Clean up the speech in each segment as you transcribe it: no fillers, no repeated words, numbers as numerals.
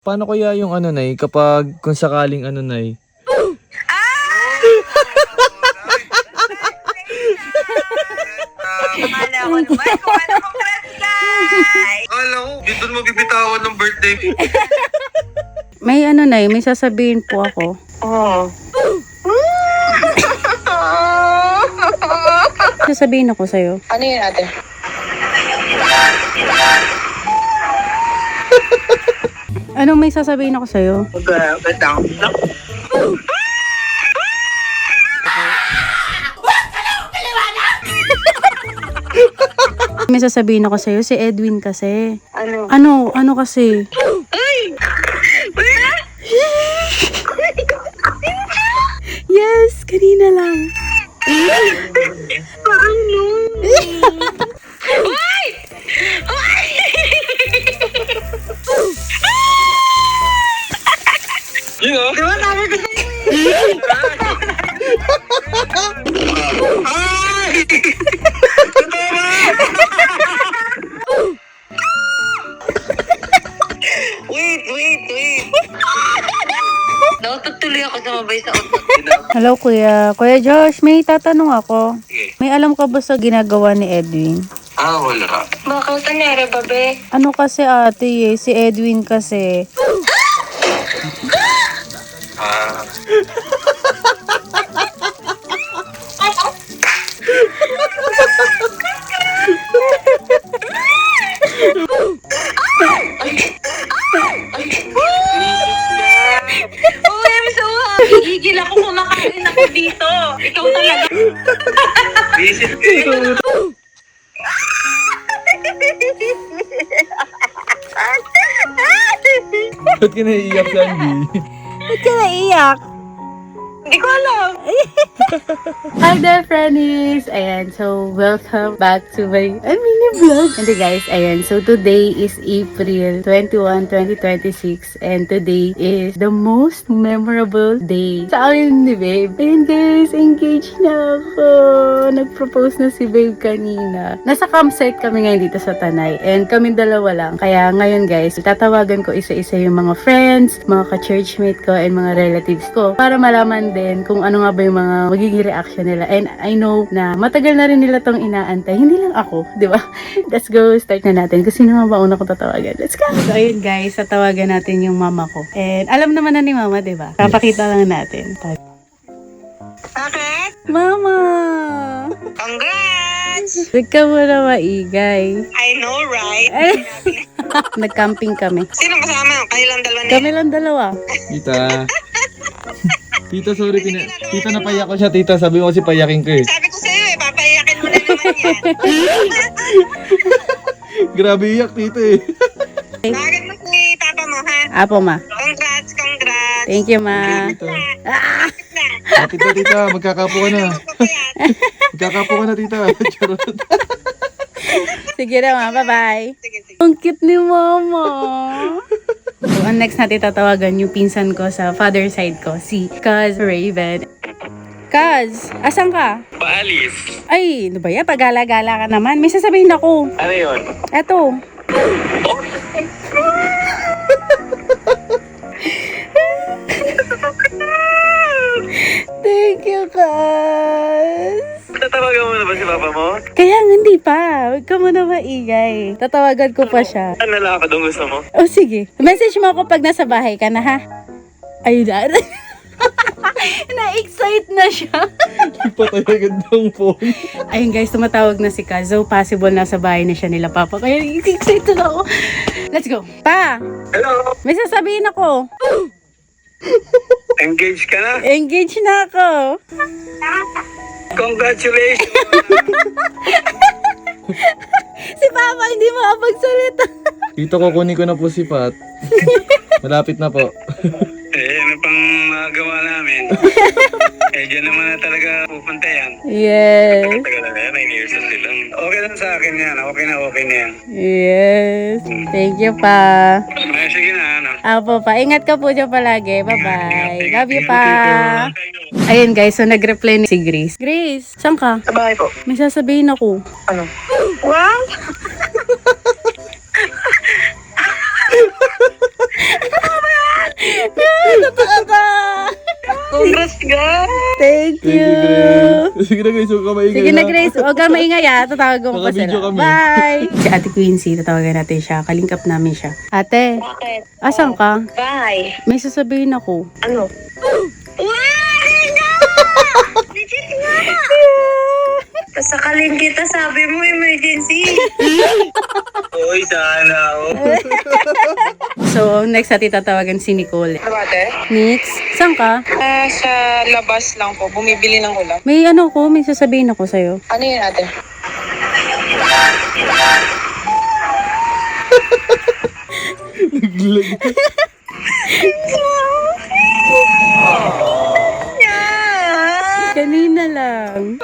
Paano kaya yung ano, Nay, kapag kung sakaling ano, Nay? Akala ko naman kung ano kong birthday. Akala ko, dito mo bibitawan ng birthday. May ano na may sasabihin po ako. Sasabihin ako sa'yo. Ano yun ate? Anong may sasabihin ako sa'yo? Batang. May sasabihin ako sa'yo, si Edwin kasi. Ano? Ano kasi? Yes, kanina lang. Paano? Yun o? Diba sabi ko sa'yo? Ay! Wait. Naututuloy ako sumabay sa auto. Hello, Kuya. Kuya Josh, may tatanong ako. Sige. May alam ka ba sa ginagawa ni Edwin? Wala. Bakit nangyari ba, be? Ano kasi ate si Edwin kasi. Uy, I'm so happy. Gigil ako kumakain ako dito. Ikaw talaga. Visit kayo. Ba't ka naiiyak, Sandy? Ba't ka naiyak? Hindi ko alam. Hi there, friendies! Ayan, so welcome back to my mini vlog. And guys, ayan, so today is April 21, 2026 and today is the most memorable day sa amin ni Babe. Ayan guys, engaged na ako. Nag-propose na si Babe kanina. Nasa campsite kami ngayon dito sa Tanay and kami dalawa lang. Kaya ngayon guys, tatawagan ko isa-isa yung mga friends, mga ka-churchmate ko and mga relatives ko para malaman din kung ano nga ba yung mga magiging reaction nila. And I know na matagal na rin nila tong inaantay. Hindi lang ako, di ba? Let's go, start na natin. Kasi sino ba una ko tatawagan? Let's go! So ayun guys, tatawagan natin yung mama ko. And alam naman na ni mama, di ba? Papakita lang natin. Bakit? Mama! Congrats! Huwag ka muna maigay. I know, right? Nag-camping kami. Sino kasama? Kayo lang dalawa na. Kami lang dalawa. Tita. Tita, sorry. Tita, napayak ko siya, tita. Sabi mo kasi payakin ko eh. Sabi ko sa'yo papayakin mo na naman yan. Grabe iyak, tita eh. Bakit mo si papa mo, ha? Apo, ma. Congrats. Thank you, ma. Tita. Tita, magkakapo ka na. Magkakapo ka na, tita. Charot. Sige na, ma. Bye-bye. Sige. Ang cute ni mama. So, ang next natin tatawagan yung pinsan ko sa father side ko, si Kaz Raven. Kaz, asan ka? Paalis. Ay, ano ba yan? Pagala-gala ka naman. May sasabihin ako. Ano yun? Eto. Thank you, Kaz. Tatawagan mo na ba si papa mo? Kaya nga, hindi pa. Huwag ka muna maingay. Tatawagan ko pa siya. Ano lakad ang gusto mo? O sige. Message mo ako pag nasa bahay ka na, ha? Ayun na. Na-excite na siya. Patay agad ng phone. Ayun guys, tumatawag na si Kazo. Possible nasa bahay na siya nila papa. Kaya excited na ako. Let's go. Pa! Hello? May sasabihin ako. Engaged ka na? Engage na ako. Congratulations! Si Papa hindi makapagsalita. Tito, kukunin ko na po si Pat. Malapit na po. Ano pang magawa namin? Diyan naman na talaga pupunta yan. Yes. Tagal na yan, 9 years na sila. Okay lang sa akin yan, okay na yan. Yes. Thank you pa. Ay, sige na, ano. Apo pa. Ingat ka po dyan palagi. Bye-bye. Love you pa. Ayun guys, so nag-reply si Grace. Grace, saan ka? Sa bahay po. May sasabihin ako. Ano? Wow! you. Sige na guys, huwag ka maingay. Sige na, ha? Grace. Huwag ka maingay ha. Tatawag ko pa Naka-video sila. kami. Bye! Si Ate Quincy, tatawagan natin siya. Kalingkap namin siya. Ate, Bakit? asan ka? Bye. May sasabihin ako. Ano? Legit nga! Pasakalin kita, sabi mo emergency. Uy, sana ako. So, next natin tatawagan si Nicole. Ate? Nix, saan ka? Sa labas lang po, bumibili ng ulam. May may sasabihin ako sa'yo. Ano yun, ate? Kanina lang.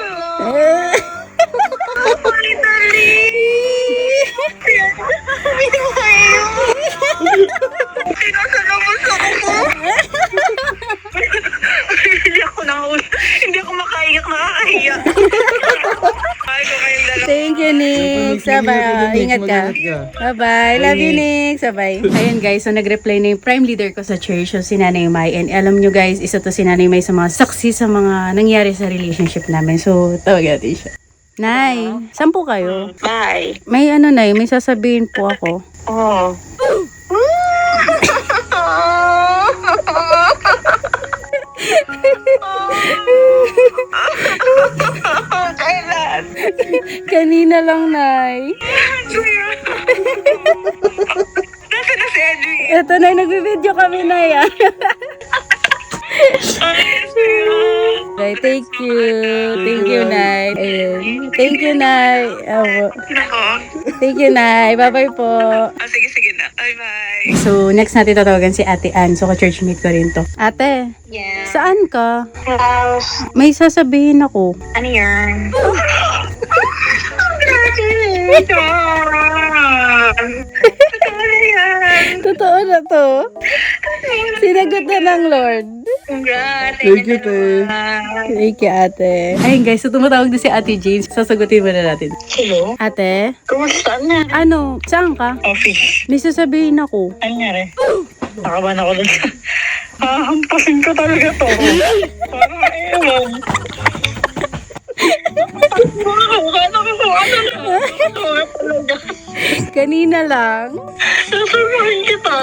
Hindi ako makaiyak, nakakahiya. Ay, ko kayong dalawa. Thank you, Nix. Bye-bye. Ingat ka. Bye-bye. Love you, Nix. Bye-bye. Ayun guys, so nag-reply na yung prime leader ko sa church, so si Nanay May. And alam nyo guys, isa to si Nanay May sa mga saksi sa mga nangyari sa relationship namin. So, tawag natin siya. Nay, saan po kayo? Bye. May Nay, may sasabihin po ako. Oh. Kailan? Kanina lang, Nay. Nasaan na si Edwin? Ito, Nay, nagbibideo kami, Nay. Nay, thank you. Thank you, Nay. Ayun. Thank you, Nay. Nako. Thank you, Nay. Bye-bye po. Sige na. Bye-bye. So, next natin tatawagan si Ate Ann. So, ka-churchmate ko rin to. Ate, Yeah. saan ka? House. May sasabihin ako. Ano yan? Totoo na to. Sinagot na ng Lord. Congrats. Thank you, te. Thank you, Ate. Ayun guys, so tumatawag na si Ate Jane. Sasagutin mo na natin. Hello? Ate, Kumusta na? ano, saan ka? Office. May sasabihin ako. Ano nangyari? Nakaban ako dun. Hahampasin ko talaga to. Parang ewan. Kanina lang. Sasabihin kita.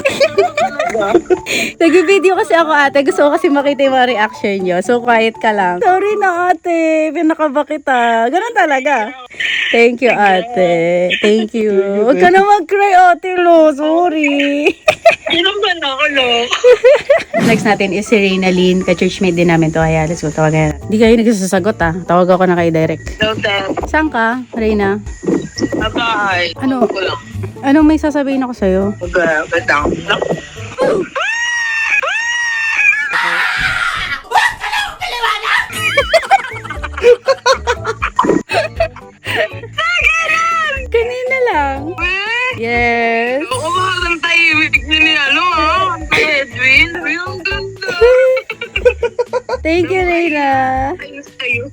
Nag-video kasi ako, Ate. Gusto ko kasi makita yung mga reaction nyo. So, quiet ka lang. Sorry na, Ate. Pinakaba kita. Ganun talaga. Thank you, Ate. Thank you. Huwag ka na mag-cry, Ate Lo. Sorry. Inom ba na ako, lo? Next natin is si Reynalyn. Ka-churchmate din namin to. Kaya, let's go. Tawagan na. Hindi kayo nagsasagot, ah. Tawag ako na kay direct. No, Dad. Saan ka, Reyna? Bye-bye. Ano? Ako lang. Ano may sasabihin ako sa'yo? Magandang. Kanina lang. Yes. Ako parang tahimik na ni Edwin. Ang ganda. Thank you, Reyna. Ayos kayo.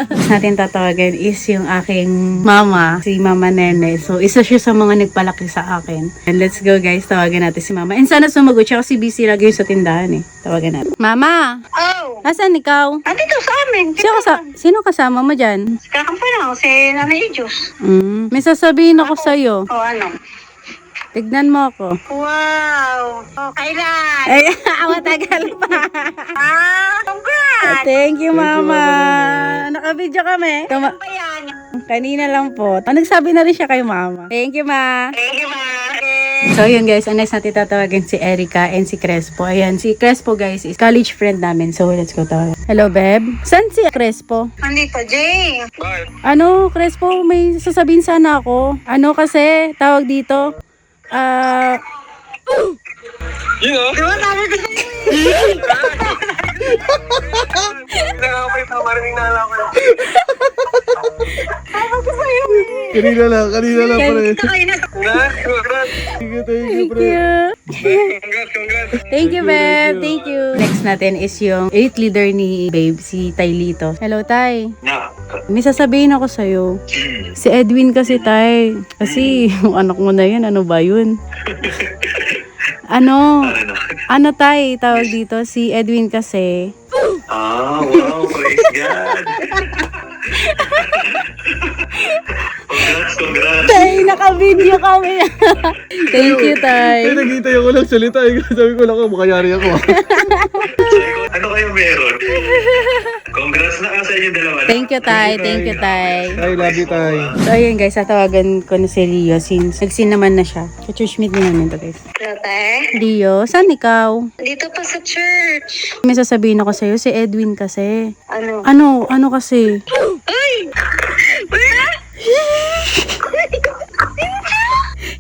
Next natin tatawagan is yung aking mama, si Mama Nene. So, isa siya sa mga nagpalaki sa akin. And let's go guys, tawagan natin si Mama. And sana sumagot siya kasi busy lagi yun sa tindahan eh. Tawagan natin. Mama! Oh, Asan ikaw? andito sa amin. Sino kasama mo dyan? Kakampan ako si Nanay Diyos. May sasabihin ako sa'yo. O ano? Tignan mo ako. Wow! O, kailan? Ay, matagal pa. Congrats! Thank you, Mama. Mama. Naka-video kami. Ba yan? Kanina lang po. Nagsabi na rin siya kay Mama. Thank you, Ma. Thank you, ma. So, yun guys. Ang next natin tatawagin si Erica and si Crespo. Ayan, si Crespo guys is college friend namin. So, let's go tawagan. Hello, Beb. Saan si Crespo? Andito, Jay. Ano, Crespo, may sasabihin sana ako. Ano kasi, tawag dito. You know? Di ba sabi ko sa'yo? Nakakapay pa, marinig na alam ko. Sabi ko sa'yo. Kanina lang, pre. Kayo na. Congrats! Thank you, thank you, Thank pre. you. Congrats! Thank you, Beb. Thank you. Next natin is yung 8th leader ni Babe, si Taylito. Hello, Tay. May sasabihin ako sa'yo. Si Edwin kasi, Tay. Kasi, yung anak mo na yun, ano ba yun? Ano, Tay, tawag dito. Si Edwin kasi, Ah, wow, praise God. Congrats. Tay, naka-video kami. Thank you, Tay. Ay, naghihintay ako lang salita. Sabi ko lang, makayari ako. Ano kayo meron? Congrats na sa inyo dalawa. Thank you, Tay. Thank you, Tay. I love you, Tay. So, ayun guys, tatawagan ko na si Leo since nag-sin naman na siya. Ka-church meet din namin to, guys. Ate, Leo, saan ikaw? dito pa sa church. May sasabihin ako sa'yo, si Edwin kasi. Ano? Ano kasi? Ay! Wala!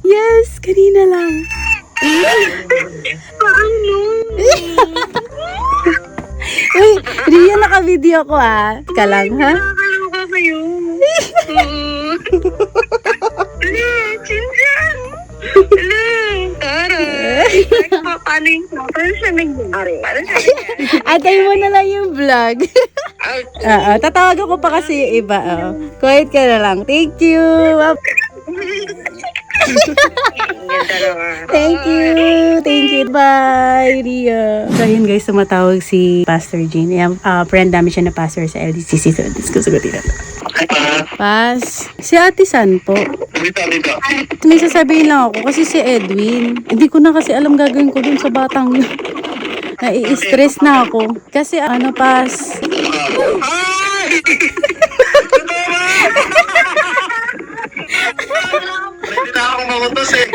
Yes, kanina lang. Paano? Uy, Ria, naka-video ko Ka lang, ha? Nakakaloka kayo. Hala, Chinjan! Hala, Tara! Paano yung paano siya nangyari? Paano siya nangyari? Atay mo na lang yung vlog. Oo, tatawagan ko pa kasi yung iba. Quiet ka na lang. Thank you. Yung dalawa. Thank you. Thank you. Bye, Ria. So, yun guys, tumatawag si Pastor Jean. Ayan, friend namin siya na pastor sa LDCC. So, let's go sagutin natin. Pas. Si Ate San po. Dito. May sasabihin lang ako kasi si Edwin. Hindi ko na kasi alam gagawin ko dun sa batang yun. Nai-stress na ako. Kasi Pas. Pwede na akong makutos eh.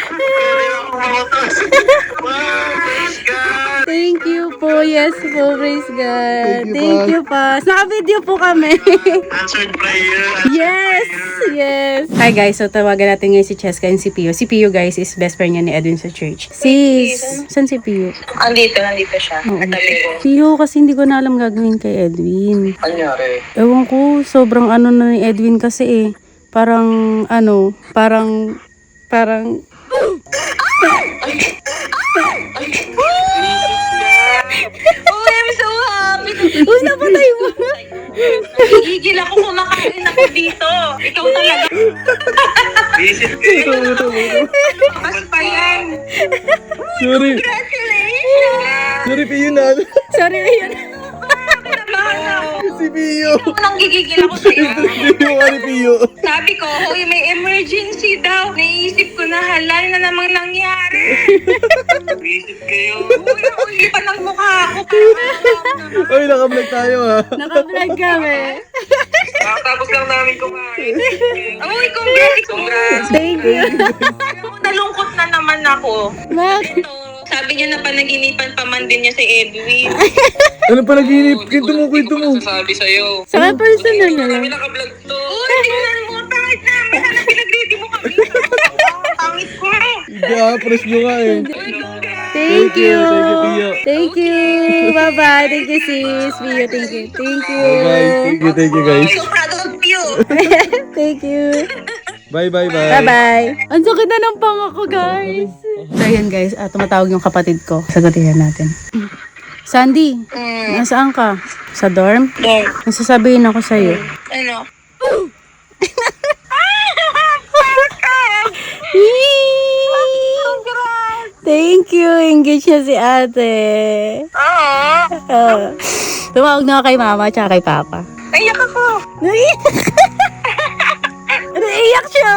Pwede na akong makutos. Wow, praise God. Thank you po. Yes po. Praise God. Thank you, Thank you, Pas. Naka-video po kami. Answered prayer. Yes! Yes! Hi guys, so tawagan natin ngayon si Cheska and si Pio. Si Pio guys is best friend niya ni Edwin sa church. Sis! Saan si Pio? Nandito siya. Oo. Katabi ko. Pio, kasi hindi ko na alam gagawin kay Edwin. Anyari? Ewan ko, sobrang na ni Edwin kasi Parang, parang... Oh, I'm so happy. Uy, napatay mo! Gigil ako kumakain ako dito. Ikaw talaga. Visit kayo. Mas pa yan. Sorry. Congratulations. Sorry, Pio na. Sorry, yun. Kinabahan ako. Si Pio. Nang gigigil ako sa'yo. Pio ka ni Pio. Sabi ko, hoy, may emergency daw. Naisip ko na halal na namang nangyari. Visit kayo. Uli pa ng mukha ako. Ay, naka-vlog tayo ha. Naka-vlog kami. Tapos lang namin kumain. Uy, congrats. Thank you. Alam mo, nalungkot na naman ako. Bakit? Ito, sabi niya na panaginipan pa man din niya si Edwin. Ano pa naginip? Kwento mo. Sabi sa'yo. Sa personal na lang. Kami naka-vlog to. Uy, tingnan mo, pangit namin. Sana pinag-ready mo kami. Pangit ko. Press nyo nga eh. Thank you. Thank you, Pio. Thank you. Bye-bye. Thank you, sis. Pio, thank you. Thank you. Bye-bye. Thank you guys. So proud of you. Thank you. Bye. Bye-bye. Ang sakit na ng panga ko, guys. So, yan guys. Tumatawag yung kapatid ko. Sagutin natin. Sandy, nasaan ka? Sa dorm? Dog. Nasasabihin ako sa'yo. Ano? Thank you. Engage na si ate. Oo. Tumawag na ako kay mama at kay papa. Naiyak ako. Naiiyak siya.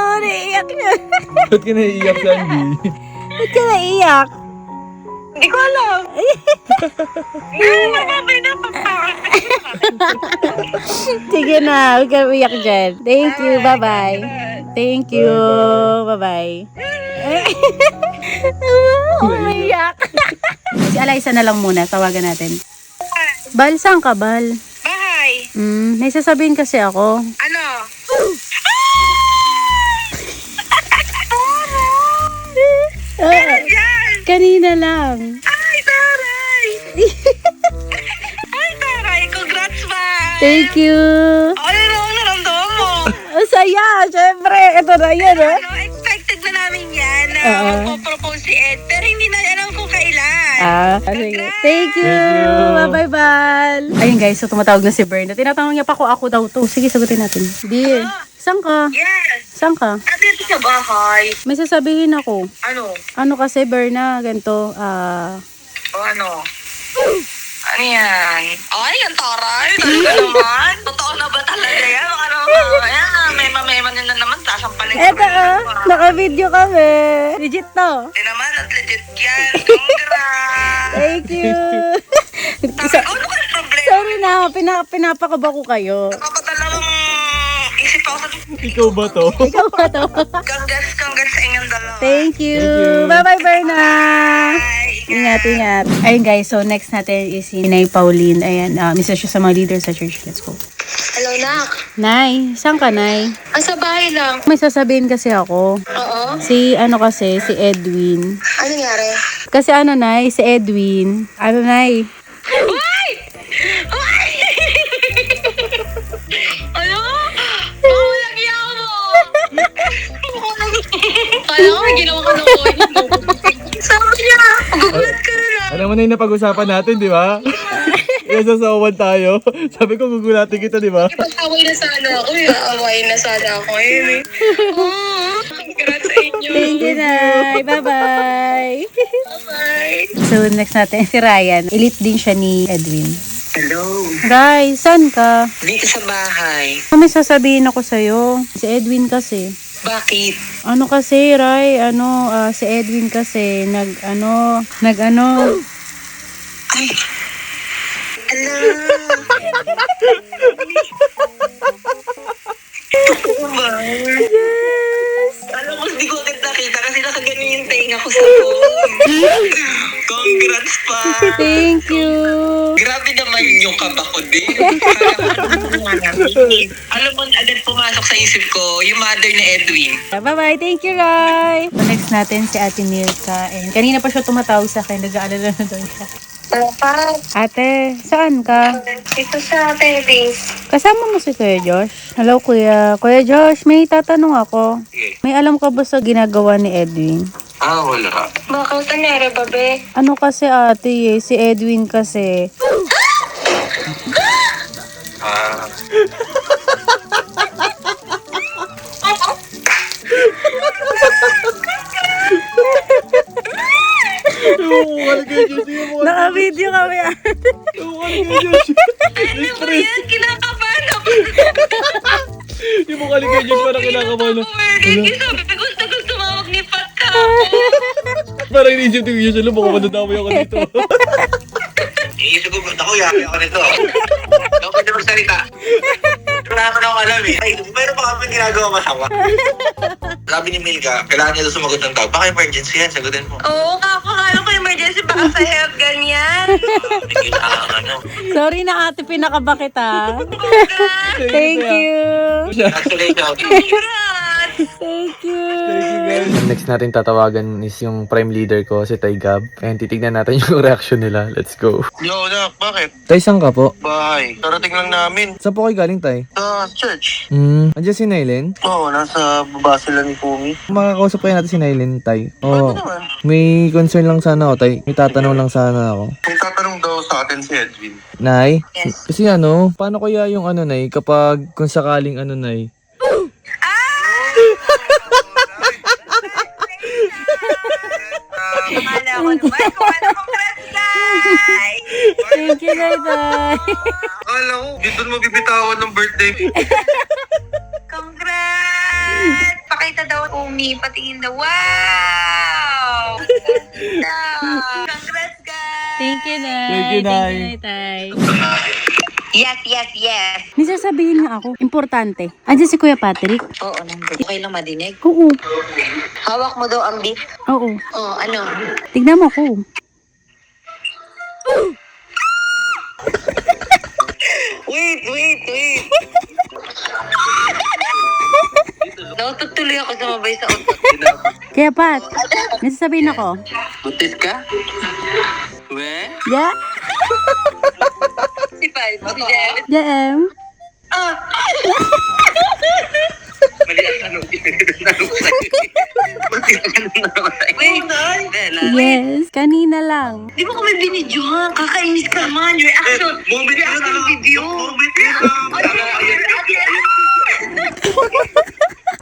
Ba't ka naiiyak, Sandy? Ba't ka naiiyak? Hindi ko alam. Mababay na Sige na, huwag ka umiyak dyan. Thank you, bye-bye. Thank you, bye-bye. Umiyak. Si Alaysa na lang muna, tawagan natin. Bal, saan ka, Bal? Bahay. May sasabihin kasi ako. Ano? Kanina lang. Ay, taray! Ay, taray! Congrats ba? Thank you. Ano ang naramdaman mo? Ang saya, syempre. Ito na yan, oh. Ano, expected na namin yan na Oo. magpo-propose si Ed. Pero hindi na alam kung kailan. Sige. Thank you. Bye-bye, Bal. Ayun guys, so tumatawag na si Berna. Tinatanong niya pa kung ako daw to. Sige, sagutin natin. Di. Saan ka? Yes! Saan ka? At dito sa bahay. May sasabihin ako. Ano? Ano kasi, Berna, ganito, O ano? Ano yan? Ay, ang taray. Talaga naman. Totoo na ba talaga yan? Baka naman mamaya, mema-mema nyo na naman. Sasampalin Eto naka-video kami. Legit to. Hindi naman, at legit yan. Congrats! Thank you. Sabi ko, ano kayong problema? Sorry na, pinapakaba ko kayo. Nakakadalawang isip ako sa... Ikaw ba to? Ikaw ba to? Congrats sa inyong dalawa. Thank you. you. Bye-bye, Berna. Bye. Ingat. Ayun guys, so next natin is si Nay Pauline. Ayan, isa siya sa mga leader sa church. Let's go. Hello, Nak. Nay, saan ka, Nay? Sa bahay lang. May sasabihin kasi ako. Oo. Si Edwin. Ano nangyari? Kasi Nay, si Edwin. Nay? Ay! Ay! Ano? Baka lagi ako mo! Kala ko may ginawa ka ng oil mo. Sabi niya, magugulat ka na lang. Alam mo na yung napag-usapan natin, di ba? Kaya sa uwan tayo. Sabi ko, gugulatin kita, di ba? Ipag-away na sana ako. Away na sana ako ngayon eh. Congrats sa inyo. Thank you, Nay. Bye-bye. Bye. So, next natin si Ryan. Elite din siya ni Edwin. Hello. Ray, saan ka? Dito sa bahay. May sasabihin ako sa'yo. Si Edwin kasi. Bakit? Ano kasi, Ray? Si Edwin kasi, nag Ay. Ala. Totoo ba? Yes! Alam mo, hindi ko agad nakita kasi nakaganyan yung tainga ko sa phone. Congrats pa! Thank you! Grabe naman yung kaba ko din. Alam mo, agad pumasok sa isip ko, yung mother ni Edwin. Bye-bye! Thank you, Ray! Next natin si Ate Milka. And kanina pa siya tumatawag sa akin. Nag-aalala na daw siya. Ate, saan ka? Ito sa terrace. Kasama mo si Kuya Josh? Hello, Kuya. Kuya Josh, may tatanong ako. Sige. May alam ka ba sa ginagawa ni Edwin? Wala. Bakit nangyari, babe? Ano kasi ate si Edwin kasi. Naka-video kami ate. Ano ba yan? Kinakabahan ako. Yung mukha ni Kajus parang kinakabahan. Merlin, sabi ko gusto tumawag ni Pat ka. Parang iniisip ni Kajus, alam mo, madadamay ako dito. Iisip ko, ako, yaki ako nito. Ako pwede magsalita. Wala naman ako alam eh. Ay, mayroon pa kami ginagawa masama. Sabi ni Milka, kailangan niya doon sumagot ng tawag. Baka emergency yan, sagutin mo. Oo, kakakala ko emergency baka sa health ganyan. Hindi kailangan Sorry na ate, pinakaba kita. Congrats! Thank you. Congratulations. Congrats! Thank you. Next natin tatawagan is yung prime leader ko, si Tay Gab. And titignan natin yung reaction nila. Let's go. Yo, Nak, bakit? Tay, saan ka po? Bahay. Darating lang namin. Saan po kayo galing, Tay? Sa church. Andiyan si Nailen? Oo, nasa baba sila ni Pumi. Makakausap kayo natin si Nailen, Tay. Pwede naman. May concern lang sana ako, Tay. May tatanong lang sana ako. May tatanong daw sa atin si Edwin. Nay? Kasi paano kaya yung Nay, kapag kung sakaling Nay? Akala ko naman kung ano congrats, guys! Thank you, Nay. Alam ko, dito mo bibitawan ng birthday. Congrats! Pakita daw Umi, patingin daw. Wow! Congrats, guys! Thank you, Nay. Thank you, Nay. Tay. Yes, yes, yes. May sasabihin nga ako. Importante. Andiyan si Kuya Patrick. Oo, nandun. Okay lang madinig. Oo. Hawak mo daw ang beef. Oo. Oo, ano? Tignan mo ko. Wait. Natutuloy ako sumabay sa utot. Kaya Pat, may sasabihin ako. Buntis ka? We? Yeah? Si Pal, si Jem. JM? Mali ang tanong. Wait, Yes. Kanina lang. Di mo kami binidyohan? Kakainis ka man. Reaction. Bumili ka ng video. Bumili ka.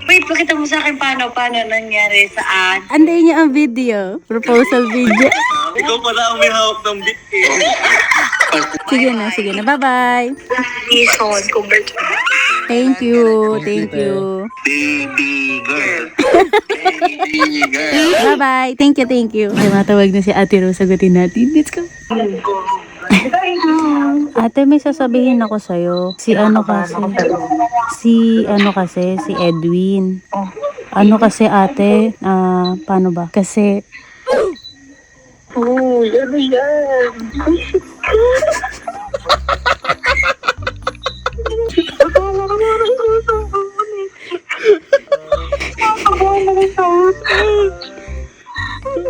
Wait, pakita mo sa akin paano nangyari saan. Anday niya ang video. Proposal video. Ikaw pala ang may hawak ng bit eh. Sige na. Bye-bye. Ison, congrats. Thank you. Thank you. Baby girl. Baby girl. Bye-bye. Thank you. Ay, matawag na si Ate Rose. Sagutin natin. Let's go. Ate, may sasabihin ako sa'yo. Si Edwin. Ano kasi ate, paano ba? Kasi, Ano yan?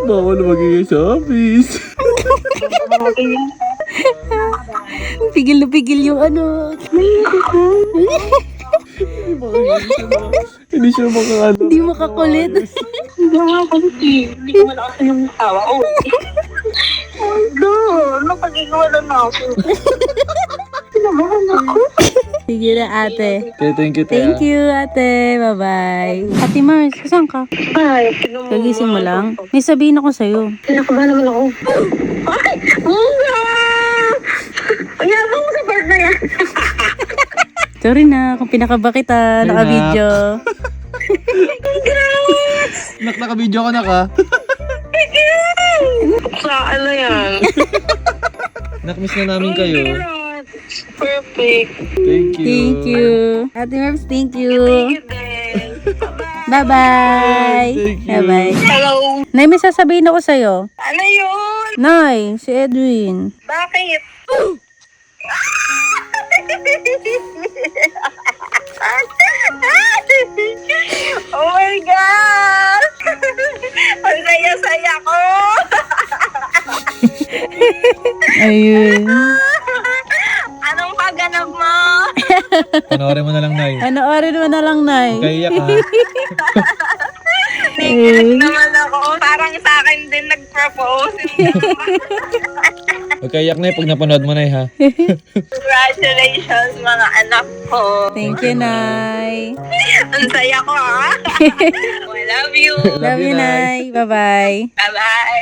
Bawal magiging sa office. pigil na pigil yung ano. Hindi siya makakano. Hindi makakulit. Hindi nga ako hindi ko malakas yung tawa ko. Oh God, napag-iwala na ako. Pinabahan ako. Sige na ate. Okay, thank you, Thank you ate. Bye-bye. Ate Mars, saan ka? Ay, Kagising mo lang? May sabihin ako sa'yo. Kinakabahan naman ako. Ay! Ayabang mo sa part na yan. Sorry na kung pinakaba kita. Naka-video. Naka-video ka na ka. Saan na yan? Nakmiss na namin kayo. Perfect. Thank you. Thank you. Ate Mars, thank you. Thank you din. Bye-bye. Thank you. Bye-bye. Hello. Nay, may sasabihin ako sa'yo. Ano yun? Nay, si Edwin. Bakit? Oh my God! Ang saya-saya ko! Ayun. Anong pagganap mo? Panoorin mo na lang, Nay. Panoorin mo na lang, Nay. Kaiyak ha. Naiyak naman ako. Parang sa akin din nag-propose. Huwag kaiyak na pag napanood mo, Nay, ha. Congratulations mga anak ko. Thank you, Nay. Ang saya ko ha. I love you. Love you, Nay. Bye-bye. Bye-bye.